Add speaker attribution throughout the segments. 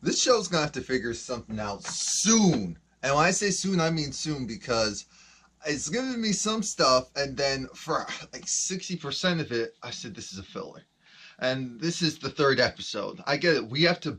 Speaker 1: This show's gonna have to figure something out soon. And when I say soon, I mean soon, because it's giving me some stuff, and then for like 60% of it, I said this is a filler. And this is the third episode. I get it. We have to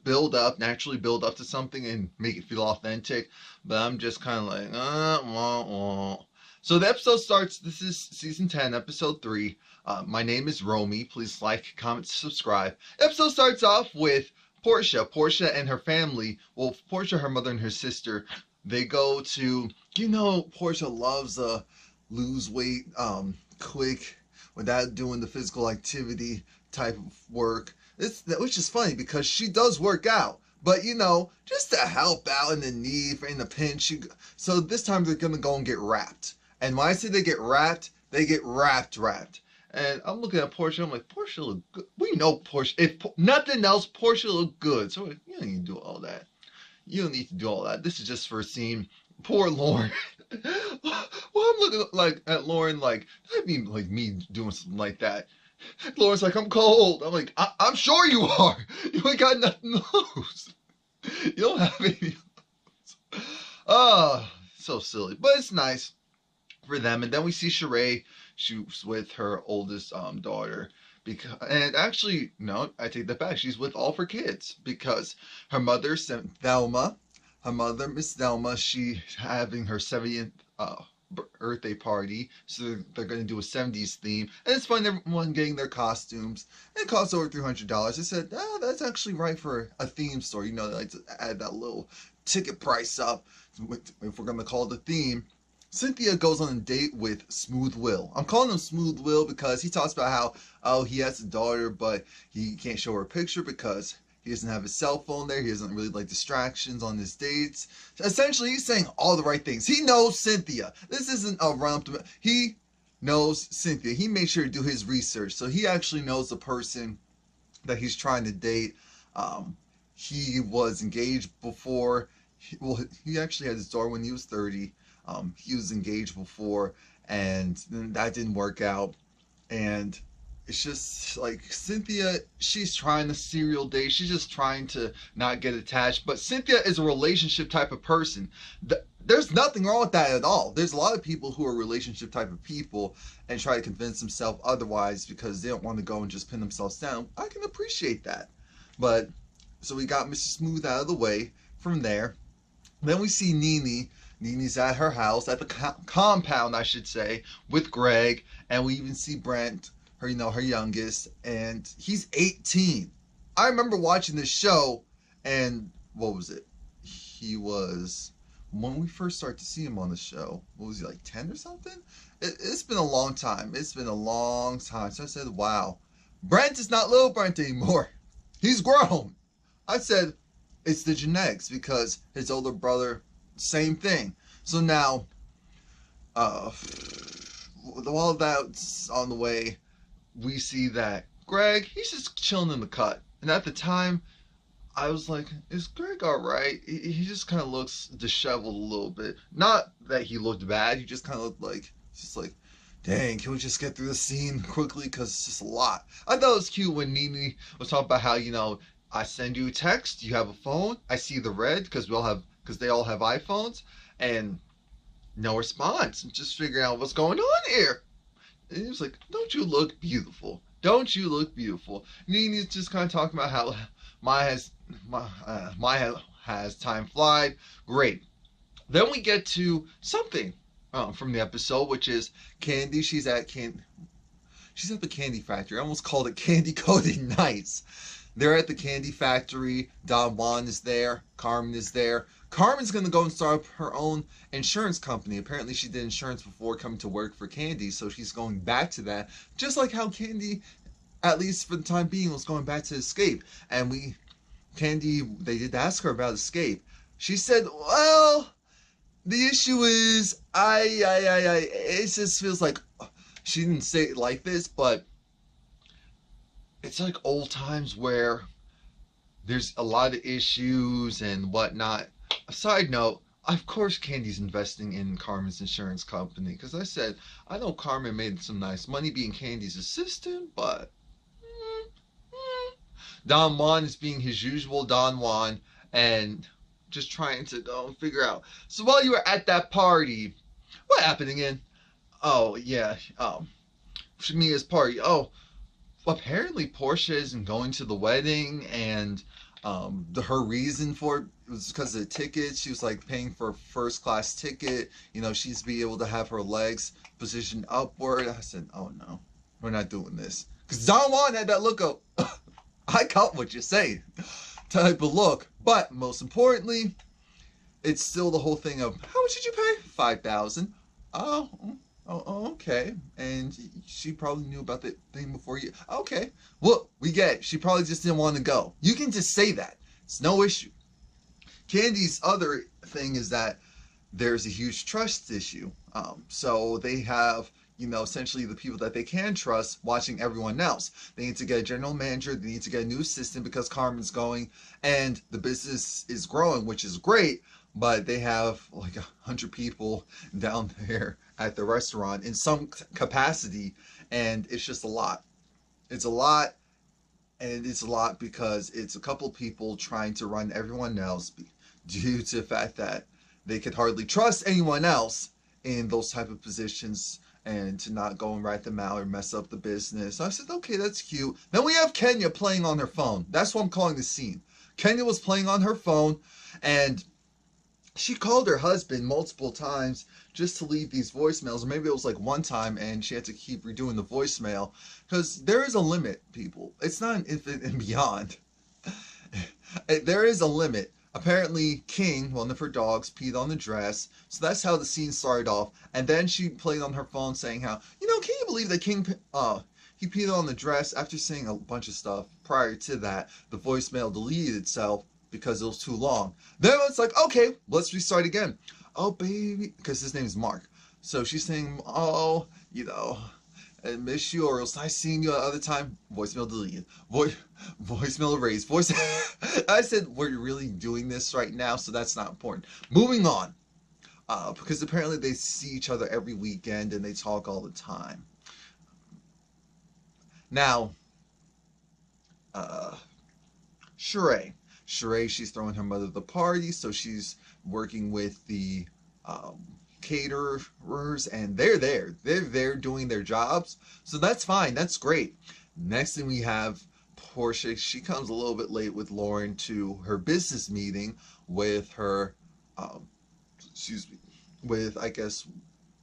Speaker 1: naturally build up to something and make it feel authentic. But I'm just kind of like, wah, wah. So the episode starts. This is season 10, episode 3. My name is Romie. Please like, comment, subscribe. The episode starts off with Porsha. Porsha and her family. Well, Porsha, her mother, and her sister. They go to, Porsha loves lose weight quick without doing the physical activity type of work. Which is funny because she does work out, but just to help out in the need, in the pinch. So this time they're gonna go and get wrapped. And when I say they get wrapped, they get wrapped. And I'm looking at Porsha. I'm like, Porsha look good. We know Porsha. If nothing else, Porsha look good. So you don't need to do all that. You don't need to do all that. This is just for a scene. Poor Lauren. Well, I'm looking like at Lauren like that'd be like me doing something like that. Lauren's like, I'm cold. I'm like, I'm sure you are. You ain't got nothing to lose. You don't have any. Oh, so silly. But it's nice for them. And then we see Sheree. She's with her oldest daughter. And actually, no, I take that back. She's with all of her kids because her mother, Thelma, Miss Thelma, she's having her 70th birthday party, so they're going to do a 70s theme, and it's fun, everyone getting their costumes. It costs over $300. I said, that's actually right for a theme store. They like to add that little ticket price up if we're going to call it a theme. Cynthia goes on a date with Smooth Will. I'm calling him Smooth Will because he talks about how, he has a daughter, but he can't show her a picture because he doesn't have his cell phone there. He doesn't really like distractions on his dates. Essentially, he's saying all the right things. He knows Cynthia. This isn't a run-up to... He knows Cynthia. He made sure to do his research. So he actually knows the person that he's trying to date. He was engaged before. He actually had his daughter when he was 30. He was engaged before, and that didn't work out. And it's just like Cynthia, she's trying to serial date. She's just trying to not get attached. But Cynthia is a relationship type of person. There's nothing wrong with that at all. There's a lot of people who are relationship type of people and try to convince themselves otherwise because they don't want to go and just pin themselves down. I can appreciate that. But so we got Mrs. Smooth out of the way. From there, then we see Nene. Nene's at her house, at the compound, I should say, with Greg, and we even see Brent, her youngest, and he's 18. I remember watching this show, and what was it? He was, when we first started to see him on the show, what was he, like 10 or something? It's been a long time. So I said, wow, Brent is not little Brent anymore. He's grown. I said, it's the genetics, because his older brother, same thing. So now, while that's on the way, we see that Greg, he's just chilling in the cut. And at the time, I was like, is Greg alright? He just kind of looks disheveled a little bit. Not that he looked bad, he just kind of looked like, dang, can we just get through the scene quickly? Because it's just a lot. I thought it was cute when Nene was talking about how, I send you a text, you have a phone, I see the red, because they all have iPhones, and no response. I'm just figuring out what's going on here. And he was like, don't you look beautiful? Don't you look beautiful? Nene's just kind of talking about how Maya has time flied. Great. Then we get to something from the episode, which is Candy. She's at the candy factory. I almost called it Candy Coated Nights. They're at the candy factory. Don Juan is there. Carmen is there. Carmen's going to go and start up her own insurance company. Apparently she did insurance before coming to work for Candy, so she's going back to that. Just like how Candy, at least for the time being, was going back to Escape. And they did ask her about Escape. She said, well, the issue is, it just feels like, she didn't say it like this, but it's like old times where there's a lot of issues and whatnot. A side note, of course Candy's investing in Carmen's insurance company, because I said, I know Carmen made some nice money being Candy's assistant, but Don Juan is being his usual Don Juan, and just trying to go and figure out. So while you were at that party, what happened again? Oh yeah, Shamia's party. Oh, apparently Porsha isn't going to the wedding, and her reason for it was because of the tickets. She was like paying for a first class ticket. You know, she's be able to have her legs positioned upward. I said, oh no, we're not doing this, because Don Juan had that look of I got what you're saying type of look. But most importantly, it's still the whole thing of, how much did you pay? 5,000. Oh, okay. And she probably knew about the thing before you. Okay. Well, we get it. She probably just didn't want to go. You can just say that. It's no issue. Candy's other thing is that there's a huge trust issue. So they have, essentially the people that they can trust watching everyone else. They need to get a general manager. They need to get a new assistant because Carmen's going, and the business is growing, which is great. But they have like 100 people down there at the restaurant in some capacity, and it's just a lot. It's a lot, and it's a lot because it's a couple people trying to run everyone else due to the fact that they could hardly trust anyone else in those type of positions, and to not go and rat them out or mess up the business. So I said, okay, that's cute. Then we have Kenya playing on her phone. That's what I'm calling the scene. Kenya was playing on her phone, and she called her husband multiple times just to leave these voicemails, or maybe it was like one time and she had to keep redoing the voicemail, because there is a limit, people. It's not an infinite and beyond. There is a limit. Apparently King, one of her dogs, peed on the dress, so that's how the scene started off. And then she played on her phone saying how, can you believe that King he peed on the dress? After saying a bunch of stuff prior to that, the voicemail deleted itself because it was too long. Then it's like, okay, let's restart again. Oh, baby, because his name is Mark. So she's saying, oh, I miss you, or else I seen you the other time. Voicemail deleted. Voicemail erased. I said, we're really doing this right now, so that's not important. Moving on. Because apparently they see each other every weekend and they talk all the time. Now, Sheree. Sheree, she's throwing her mother the party, so she's working with the caterers, and they're there. They're there doing their jobs, so that's fine. That's great. Next thing we have Porsha. She comes a little bit late with Lauren to her business meeting with her, with, I guess,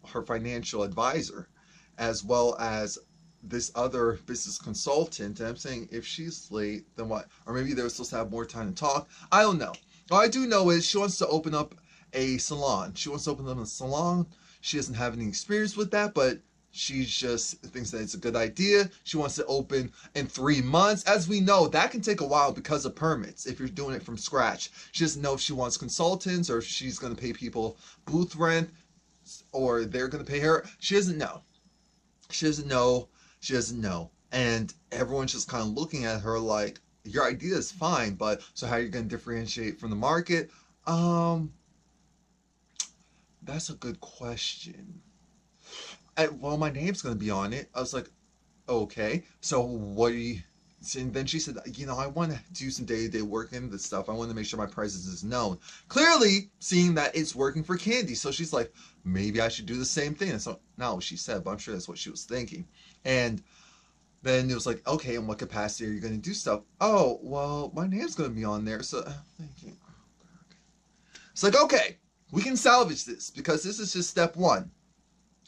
Speaker 1: her financial advisor, as well as this other business consultant. And I'm saying, if she's late, then what? Or maybe they were supposed to have more time to talk. I don't know. All I do know is she wants to open up a salon. She wants to open up a salon. She doesn't have any experience with that, but she just thinks that it's a good idea. She wants to open in 3 months. As we know, that can take a while because of permits if you're doing it from scratch. She doesn't know if she wants consultants or if she's going to pay people booth rent or they're going to pay her. She doesn't know. She doesn't know. She doesn't know. And everyone's just kind of looking at her like, your idea is fine, but so how are you going to differentiate from the market? That's a good question. Well, my name's going to be on it. I was like, okay, so what are you... And then she said, I want to do some day-to-day work in this stuff. I want to make sure my presence is known. Clearly, seeing that it's working for Candy. So she's like, maybe I should do the same thing. And so, not what she said, but I'm sure that's what she was thinking. And then it was like, okay, in what capacity are you going to do stuff? Oh, well, my name's going to be on there. So I'm thinking, oh, God. It's like, okay, we can salvage this because this is just step one.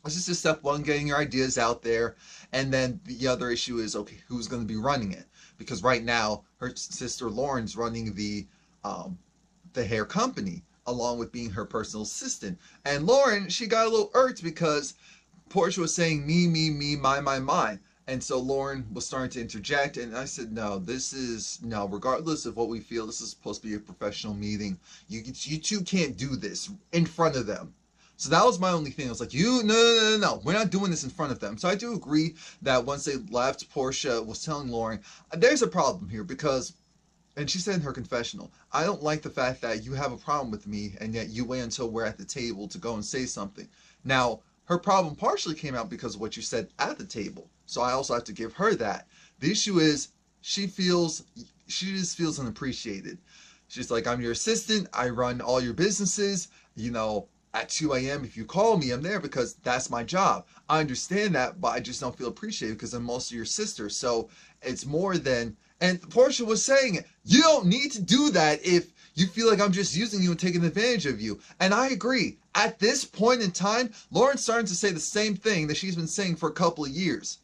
Speaker 1: This is just step one, getting your ideas out there. And then the other issue is, okay, who's going to be running it? Because right now, her sister Lauren's running the hair company, along with being her personal assistant. And Lauren, she got a little irked because Porsha was saying me, mine. And so Lauren was starting to interject, and I said, no, regardless of what we feel, this is supposed to be a professional meeting. You two can't do this in front of them. So that was my only thing. I was like, no, we're not doing this in front of them. So I do agree that once they left, Porsha was telling Lauren, there's a problem here because, and she said in her confessional, I don't like the fact that you have a problem with me and yet you wait until we're at the table to go and say something. Now, her problem partially came out because of what you said at the table. So I also have to give her that. The issue is she just feels unappreciated. She's like, I'm your assistant. I run all your businesses. At 2 a.m. if you call me, I'm there because that's my job. I understand that, but I just don't feel appreciated because I'm also your sister. So it's more than. And Porsha was saying it. You don't need to do that if you feel like I'm just using you and taking advantage of you. And I agree. At this point in time, Lauren's starting to say the same thing that she's been saying for a couple of years.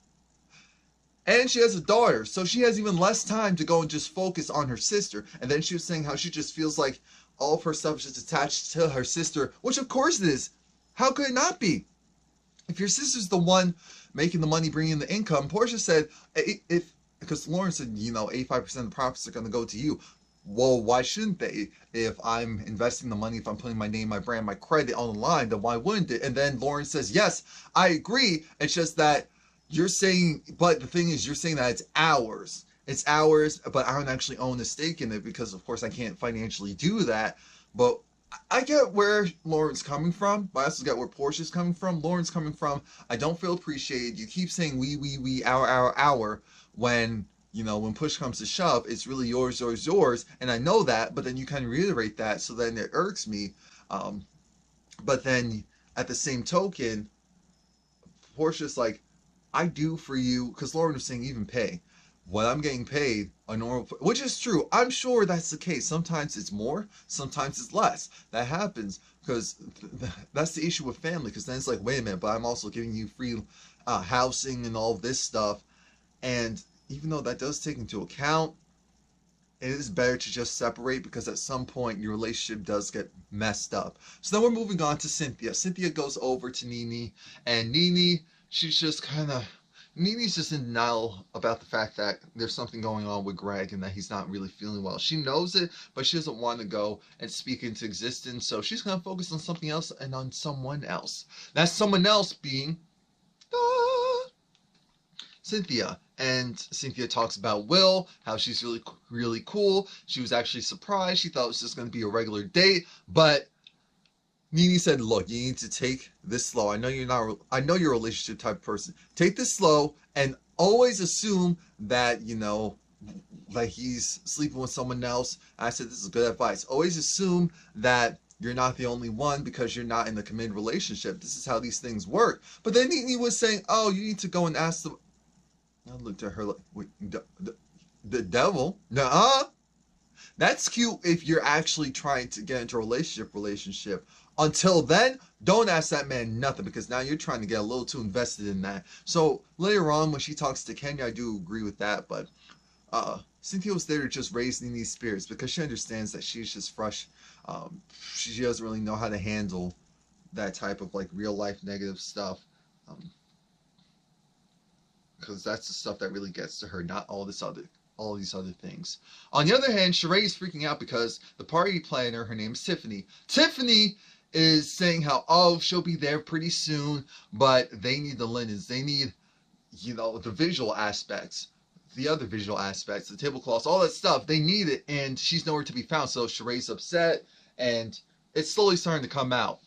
Speaker 1: And she has a daughter, so she has even less time to go and just focus on her sister. And then she was saying how she just feels like all of her stuff is just attached to her sister, which of course it is. How could it not be? If your sister's the one making the money, bringing the income, Porsha said, because Lauren said, 85% of the profits are going to go to you. Well, why shouldn't they? If I'm investing the money, if I'm putting my name, my brand, my credit on the line, then why wouldn't it? And then Lauren says, yes, I agree. It's just that you're saying, but the thing is, you're saying that it's ours. It's ours, but I don't actually own a stake in it because, of course, I can't financially do that. But I get where Lauren's coming from, but I also get where Porsha's coming from. Lauren's coming from, I don't feel appreciated. You keep saying we, our, when, when push comes to shove, it's really yours, yours, yours. And I know that, but then you kind of reiterate that, so then it irks me. But then, at the same token, Porsha's like, I do for you, because Lauren was saying even pay. When I'm getting paid a normal, which is true. I'm sure that's the case. Sometimes it's more, sometimes it's less. That happens because that's the issue with family. Because then it's like, wait a minute, but I'm also giving you free housing and all this stuff. And even though that does take into account, it is better to just separate because at some point your relationship does get messed up. So then we're moving on to Cynthia. Cynthia goes over to Nene, and Nene, she's just kind of. Nene's just in denial about the fact that there's something going on with Greg and that he's not really feeling well. She knows it, but she doesn't want to go and speak into existence. So she's going to focus on something else and on someone else. That someone else being Cynthia. And Cynthia talks about Will, how she's really, really cool. She was actually surprised. She thought it was just going to be a regular date, but Nene said, look, you need to take this slow. I know you're a relationship type of person. Take this slow and always assume that, like he's sleeping with someone else. I said, this is good advice. Always assume that you're not the only one because you're not in a committed relationship. This is how these things work. But then Nene was saying, oh, you need to go and ask them. I looked at her like, wait, the devil? Nuh-uh. That's cute if you're actually trying to get into a relationship. Until then, don't ask that man nothing because now you're trying to get a little too invested in that. So later on when she talks to Kenya, I do agree with that. But Cynthia was there to just raise Nene's spirits because she understands that she's just fresh. She doesn't really know how to handle that type of like real life negative stuff. Because that's the stuff that really gets to her, not all these other things. On the other hand, Sheree is freaking out because the party planner, her name is Tiffany. Tiffany is saying how, she'll be there pretty soon, but they need the linens. They need, the visual aspects, the other visual aspects, the tablecloths, all that stuff. They need it, and she's nowhere to be found. So Sheree's upset, and it's slowly starting to come out.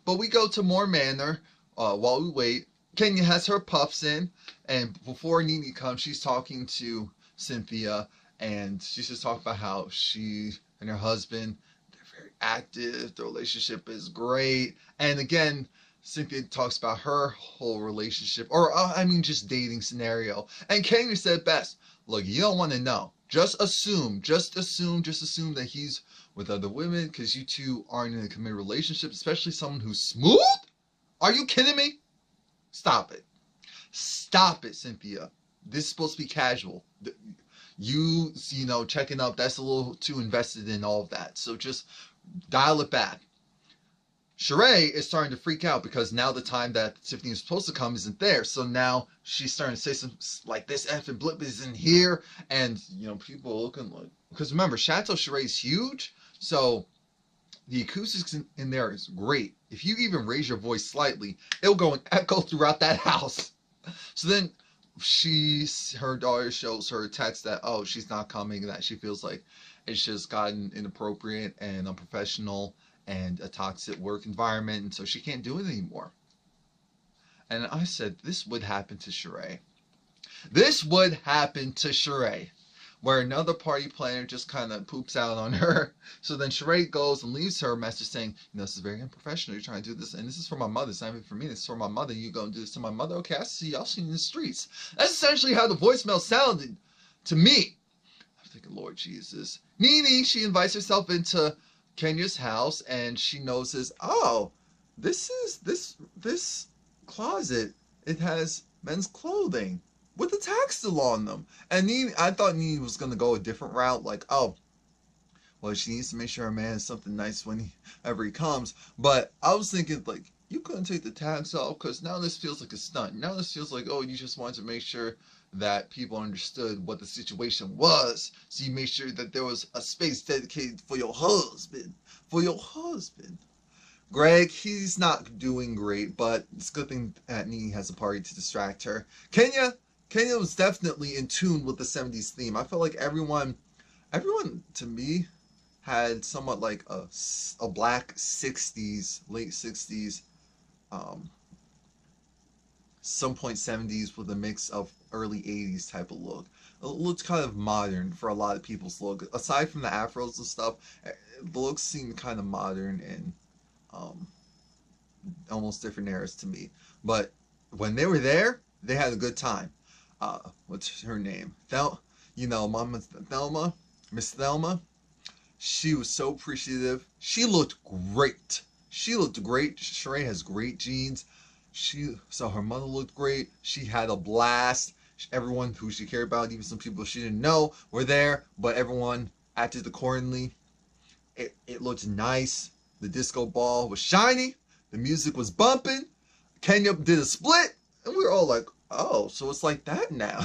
Speaker 1: But we go to more Manor while we wait. Kenya has her puffs in, and before Nene comes, she's talking to Cynthia, and she's just talking about how she and her husband, they're very active, the relationship is great, and again, Cynthia talks about her whole relationship, or just dating scenario, and Kenya said best, look, you don't want to know, just assume that he's with other women, because you two aren't in a committed relationship, especially someone who's smooth? Are you kidding me? Stop it, Cynthia. This is supposed to be casual. You checking up, that's a little too invested in all of that. So just dial it back. Sheree is starting to freak out because now the time that Tiffany is supposed to come isn't there. So now she's starting to say something like, this effing blip isn't here. And, people are looking like, because remember, Chateau Sheree is huge. So the acoustics in there is great. If you even raise your voice slightly, it'll go and echo throughout that house. So then her daughter shows her a text that, she's not coming, that she feels like it's just gotten inappropriate and unprofessional and a toxic work environment, and so she can't do it anymore. And I said, this would happen to Sheree. where another party planner just kind of poops out on her. So then Sheree goes and leaves her a message saying, this is very unprofessional. You're trying to do this, and this is for my mother. It's not even for me. This is for my mother. You go and do this to my mother. Okay, I see y'all seen in the streets. That's essentially how the voicemail sounded to me. I'm thinking, Lord Jesus. Nene, she invites herself into Kenya's house, and she notices, oh, this closet. It has men's clothing with the tag still on them. And I thought Nene was going to go a different route, like, oh, well, she needs to make sure her man has something nice whenever he comes. But I was thinking, like, you couldn't take the tags off, because now this feels like a stunt. Now this feels like, oh, you just wanted to make sure that people understood what the situation was. So you made sure that there was a space dedicated for your husband. For your husband. Greg, he's not doing great, but it's a good thing that Nene has a party to distract her. Kenya was definitely in tune with the 70s theme. I felt like everyone to me had somewhat like a black 60s, late 60s, some point 70s with a mix of early 80s type of look. It looked kind of modern for a lot of people's look. Aside from the afros and stuff, the looks seemed kind of modern and almost different eras to me. But when they were there, they had a good time. What's her name? Mama Thelma, Miss Thelma. She was so appreciative. She looked great. Sheree has great genes. So her mother looked great. She had a blast. Everyone who she cared about, even some people she didn't know, were there. But everyone acted accordingly. It looked nice. The disco ball was shiny. The music was bumping. Kenya did a split. And we were all like, oh, so it's like that now.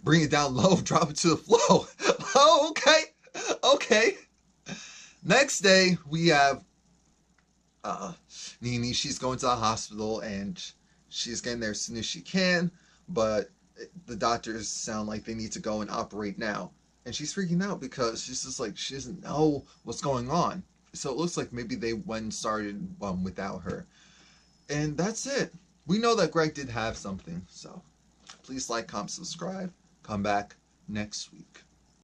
Speaker 1: Bring it down low, drop it to the floor. Oh, okay. Okay. Next day, we have Nene. She's going to the hospital, and she's getting there as soon as she can. But the doctors sound like they need to go and operate now. And she's freaking out because she's just like, she doesn't know what's going on. So it looks like maybe they went and started without her. And that's it. We know that Greg did have something. So please like, comment, subscribe. Come back next week.